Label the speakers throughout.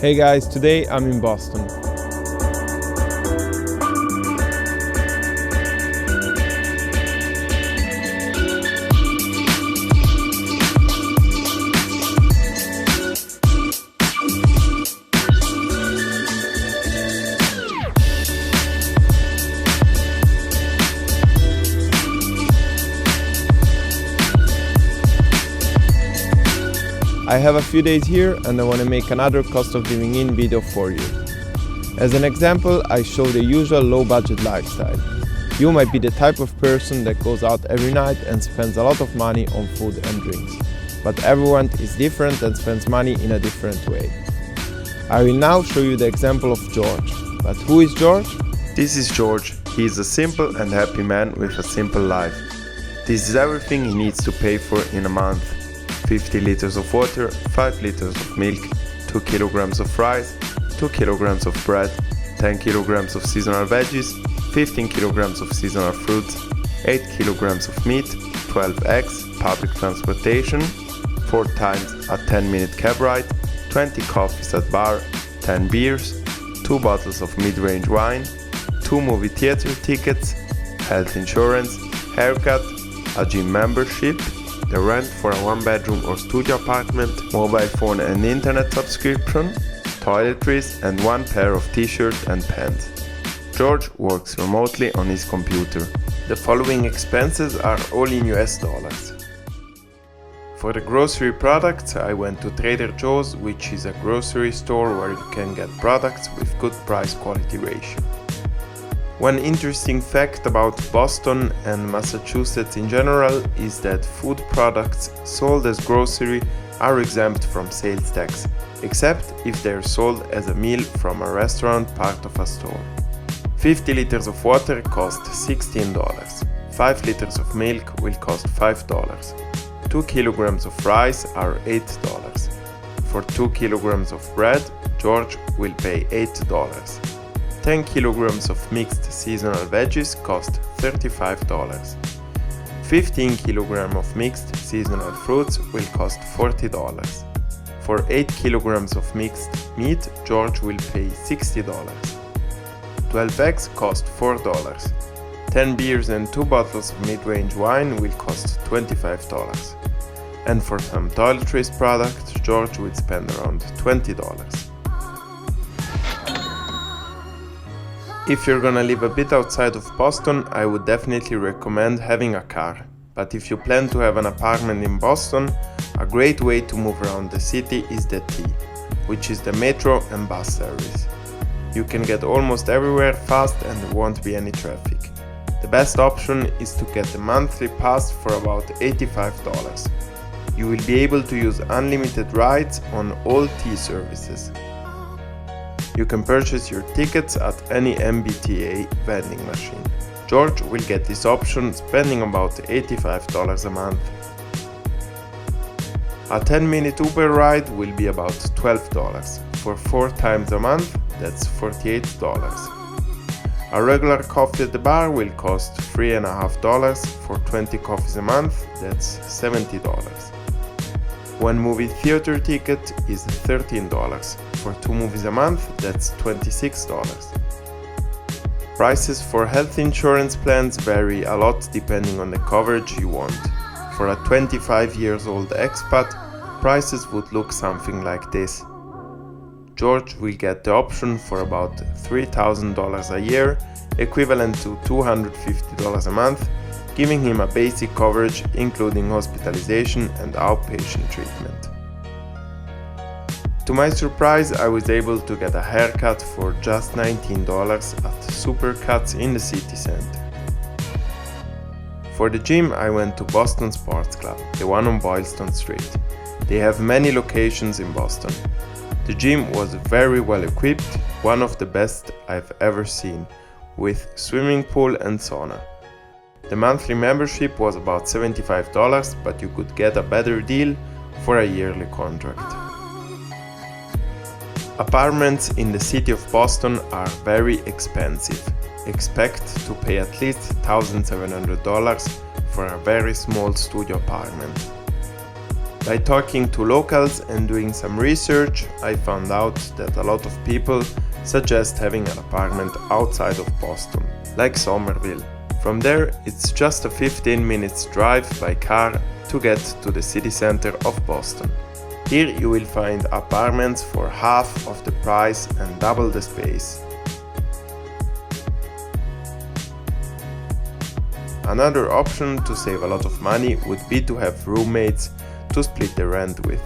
Speaker 1: Hey guys, today I'm in Boston. I have a few days here and I want to make another cost of living in video for you. As an example, I show the usual low budget lifestyle. You might be the type of person that goes out every night and spends a lot of money on food and drinks. But everyone is different and spends money in a different way. I will now show you the example of George. But who is George?
Speaker 2: This is George. He is a simple and happy man with a simple life. This is everything he needs to pay for in a month. 50 liters of water, 5 liters of milk, 2 kilograms of rice, 2 kilograms of bread, 10 kilograms of seasonal veggies, 15 kilograms of seasonal fruits, 8 kilograms of meat, 12 eggs, public transportation, 4 times a 10-minute cab ride, 20 coffees at bar, 10 beers, 2 bottles of mid-range wine, 2 movie theater tickets, health insurance, haircut, a gym membership, the rent for a 1-bedroom or studio apartment, mobile phone and internet subscription, toiletries and 1 pair of t-shirts and pants. George works remotely on his computer. The following expenses are all in US dollars. For the grocery products, I went to Trader Joe's, which is a grocery store where you can get products with good price-quality ratio. One interesting fact about Boston and Massachusetts in general is that food products sold as grocery are exempt from sales tax, except if they are sold as a meal from a restaurant part of a store. 50 liters of water cost $16, 5 liters of milk will cost $5, 2 kilograms of rice are $8. For 2 kilograms of bread, George will pay $8. 10 kilograms of mixed seasonal veggies cost $35. 15 kilograms of mixed seasonal fruits will cost $40. For 8 kilograms of mixed meat, George will pay $60. 12 eggs cost $4. 10 beers and 2 bottles of mid-range wine will cost $25. And for some toiletries products, George will spend around $20. If you're gonna live a bit outside of Boston, I would definitely recommend having a car. But if you plan to have an apartment in Boston, a great way to move around the city is the T, which is the metro and bus service. You can get almost everywhere fast and there won't be any traffic. The best option is to get the monthly pass for about $85. You will be able to use unlimited rides on all T services. You can purchase your tickets at any MBTA vending machine. George will get this option spending about $85 a month. A 10-minute Uber ride will be about $12. For 4 times a month, that's $48. A regular coffee at the bar will cost $3.50. For 20 coffees a month, that's $70. 1 movie theater ticket is $13. For 2 movies a month, that's $26. Prices for health insurance plans vary a lot depending on the coverage you want. For a 25-year-old expat, prices would look something like this. George will get the option for about $3,000 a year, equivalent to $250 a month, giving him a basic coverage including hospitalization and outpatient treatment. To my surprise, I was able to get a haircut for just $19 at Supercuts in the city center. For the gym, I went to Boston Sports Club, the one on Boylston Street. They have many locations in Boston. The gym was very well equipped, one of the best I've ever seen, with swimming pool and sauna. The monthly membership was about $75, but you could get a better deal for a yearly contract. Apartments in the city of Boston are very expensive. Expect to pay at least $1,700 for a very small studio apartment. By talking to locals and doing some research, I found out that a lot of people suggest having an apartment outside of Boston, like Somerville. From there, it's just a 15 minutes drive by car to get to the city center of Boston. Here you will find apartments for half of the price and double the space. Another option to save a lot of money would be to have roommates to split the rent with.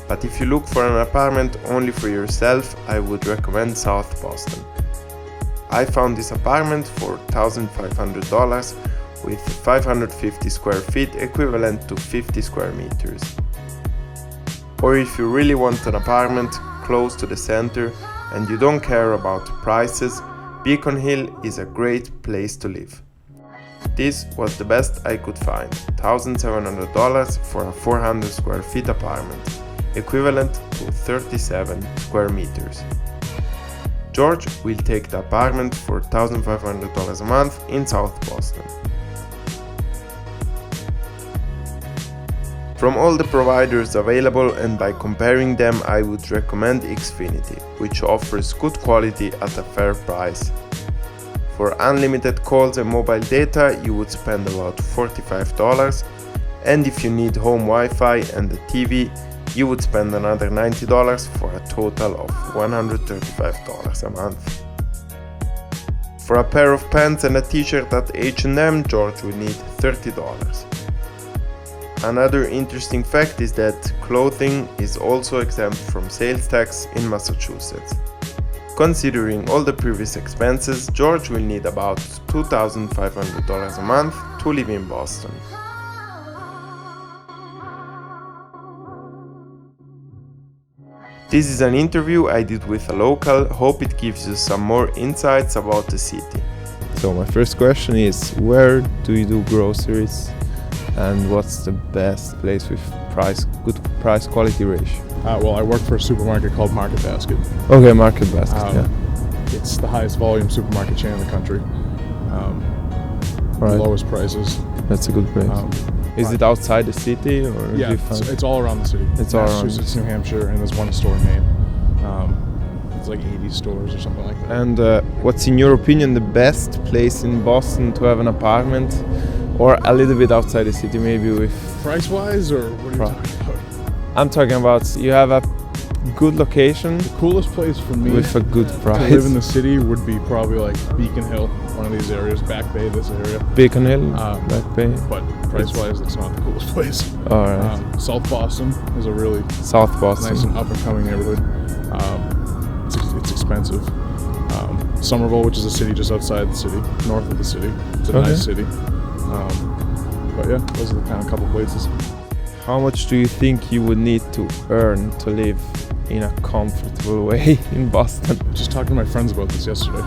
Speaker 2: But if you look for an apartment only for yourself, I would recommend South Boston. I found this apartment for $1,500 with 550 square feet, equivalent to 50 square meters. Or if you really want an apartment close to the center and you don't care about prices, Beacon Hill is a great place to live. This was the best I could find, $1,700 for a 400 square feet apartment, equivalent to 37 square meters. George will take the apartment for $1,500 a month in South Boston. From all the providers available and by comparing them, I would recommend Xfinity, which offers good quality at a fair price. For unlimited calls and mobile data, you would spend about $45, and if you need home Wi-Fi and a TV, you would spend another $90 for a total of $135 a month. For a pair of pants and a t-shirt at H&M, George will need $30. Another interesting fact is that clothing is also exempt from sales tax in Massachusetts. Considering all the previous expenses, George will need about $2,500 a month to live in Boston. This is an interview I did with a local. Hope it gives you some more insights about the city.
Speaker 1: So my first question is, where do you do groceries? And what's the best place with good price quality ratio?
Speaker 3: Well, I work for a supermarket called Market Basket.
Speaker 1: Okay, Market Basket, yeah.
Speaker 3: It's the highest volume supermarket chain in the country.
Speaker 1: Right.
Speaker 3: Lowest prices.
Speaker 1: That's a good place. Is it outside the city, or
Speaker 3: yeah, it's all around the city.
Speaker 1: It's all around
Speaker 3: Massachusetts, New Hampshire, and there's one store name. It's like 80 stores or something like that.
Speaker 1: And what's, in your opinion, the best place in Boston to have an apartment, or a little bit outside the city, maybe with
Speaker 3: price-wise, or what are you talking about?
Speaker 1: I'm talking about you have a good location.
Speaker 3: The coolest place for me
Speaker 1: with a good price
Speaker 3: to live in the city would be probably like Beacon Hill, one of these areas, Back Bay, this area.
Speaker 1: Beacon Hill, Back Bay.
Speaker 3: But price-wise, it's not the coolest place.
Speaker 1: All right.
Speaker 3: South Boston is a really
Speaker 1: South Boston,
Speaker 3: nice and up-and-coming neighborhood. It's expensive. Somerville, which is a city just outside the city, north of the city. It's a nice city. But yeah, those are the kind of couple places.
Speaker 1: How much do you think you would need to earn to live in a comfortable way in Boston?
Speaker 3: Just talking to my friends about this yesterday.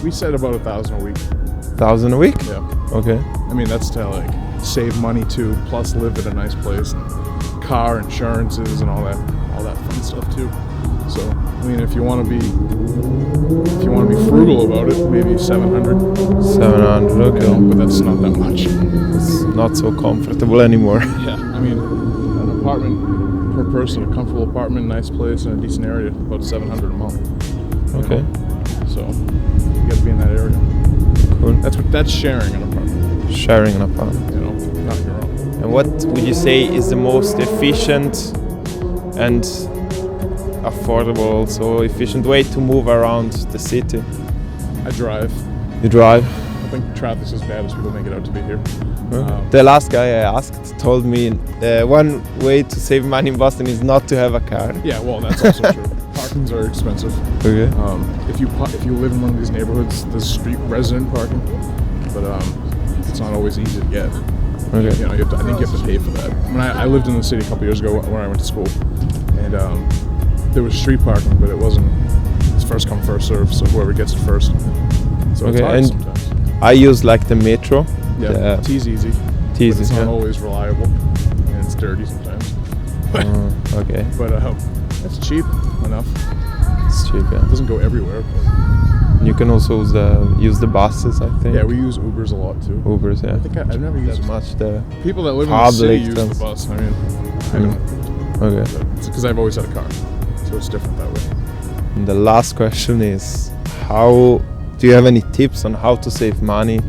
Speaker 3: We said about $1,000 a week.
Speaker 1: $1,000 a week?
Speaker 3: Yeah.
Speaker 1: Okay.
Speaker 3: I mean, that's to like save money too, plus live at a nice place, and car insurances and all that fun stuff too. So, I mean, if you want to be frugal about it, maybe 700.
Speaker 1: 700, okay.
Speaker 3: You know, but that's not that much.
Speaker 1: It's not so comfortable anymore.
Speaker 3: Yeah, I mean, an apartment per person, a comfortable apartment, nice place, in a decent area, about 700 a month.
Speaker 1: Okay.
Speaker 3: So, you got to be in that area.
Speaker 1: Cool.
Speaker 3: That's sharing an apartment.
Speaker 1: Sharing an apartment.
Speaker 3: You know, not your own.
Speaker 1: And what would you say is the most efficient and affordable, also efficient way to move around the city?
Speaker 3: I drive.
Speaker 1: You drive?
Speaker 3: I think traffic's as bad as people make it out to be here.
Speaker 1: Okay. The last guy I asked told me one way to save money in Boston is not to have a car.
Speaker 3: Yeah, well, that's also true. Parkings are expensive.
Speaker 1: Okay.
Speaker 3: If you live in one of these neighborhoods, there's street resident parking, but it's not always easy to get.
Speaker 1: Okay.
Speaker 3: You know, I think you have to pay for that. I lived in the city a couple years ago when I went to school, and there was street parking, but it wasn't. It's first come, first serve. So whoever gets it first. So it's hard sometimes.
Speaker 1: I use like the metro.
Speaker 3: Yeah, T's easy.
Speaker 1: T's,
Speaker 3: but it's not always reliable, and it's dirty sometimes.
Speaker 1: Okay.
Speaker 3: But it's cheap enough.
Speaker 1: It's cheap, yeah.
Speaker 3: It doesn't go everywhere. But
Speaker 1: You can also use the buses, I think.
Speaker 3: Yeah, we use Ubers a lot too.
Speaker 1: Ubers, yeah.
Speaker 3: I think I've never used
Speaker 1: That much the
Speaker 3: people that live in the city use the
Speaker 1: transport.
Speaker 3: bus. I mean, I don't.
Speaker 1: Okay.
Speaker 3: It's because I've always had a car, so it's different that way.
Speaker 1: And the last question is, do you have any tips on how to save money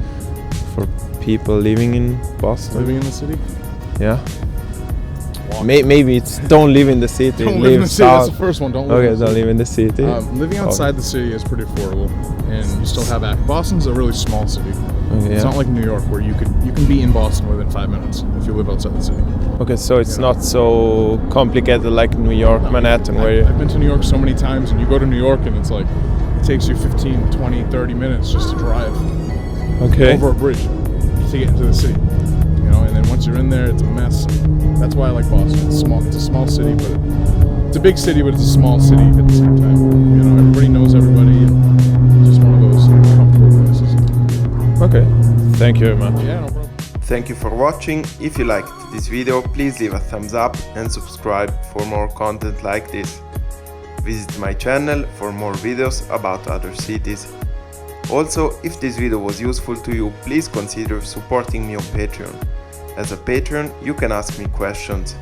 Speaker 1: for people living in Boston?
Speaker 3: Living in the city?
Speaker 1: Yeah.
Speaker 3: Walk.
Speaker 1: Maybe it's don't live in the city.
Speaker 3: Don't live
Speaker 1: live
Speaker 3: in the city. That's the
Speaker 1: south.
Speaker 3: first one. Don't live
Speaker 1: Okay,
Speaker 3: in the
Speaker 1: don't
Speaker 3: city.
Speaker 1: live in the city.
Speaker 3: Living outside the city is pretty affordable, and you still have Boston's a really small city.
Speaker 1: Okay,
Speaker 3: It's
Speaker 1: yeah.
Speaker 3: not like New York where you can be in Boston within 5 minutes if you live outside the city.
Speaker 1: Okay, so it's
Speaker 3: You know.
Speaker 1: not so complicated like New York, Manhattan, where
Speaker 3: I've been to New York so many times, and you go to New York and it's like it takes you 15, 20, 30 minutes just to drive
Speaker 1: okay.
Speaker 3: over a bridge to get into the city. You know, and then once you're in there, it's a mess. That's why I like Boston. It's small. It's a small city, but it's a big city, but it's a small city at the same time. You know, everybody knows everybody. And it's just one of those comfortable places.
Speaker 1: Okay, thank you very much.
Speaker 3: Yeah, no problem.
Speaker 2: Thank you for watching. If you liked this video, please leave a thumbs up and subscribe for more content like this. Visit my channel for more videos about other cities. Also, if this video was useful to you, please consider supporting me on Patreon. As a patron, you can ask me questions.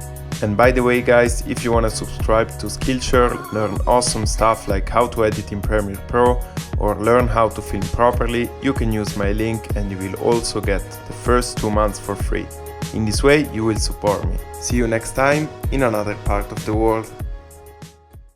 Speaker 2: And by the way guys, if you want to subscribe to Skillshare, learn awesome stuff like how to edit in Premiere Pro or learn how to film properly, you can use my link and you will also get the first 2 months for free. In this way, you will support me. See you next time in another part of the world.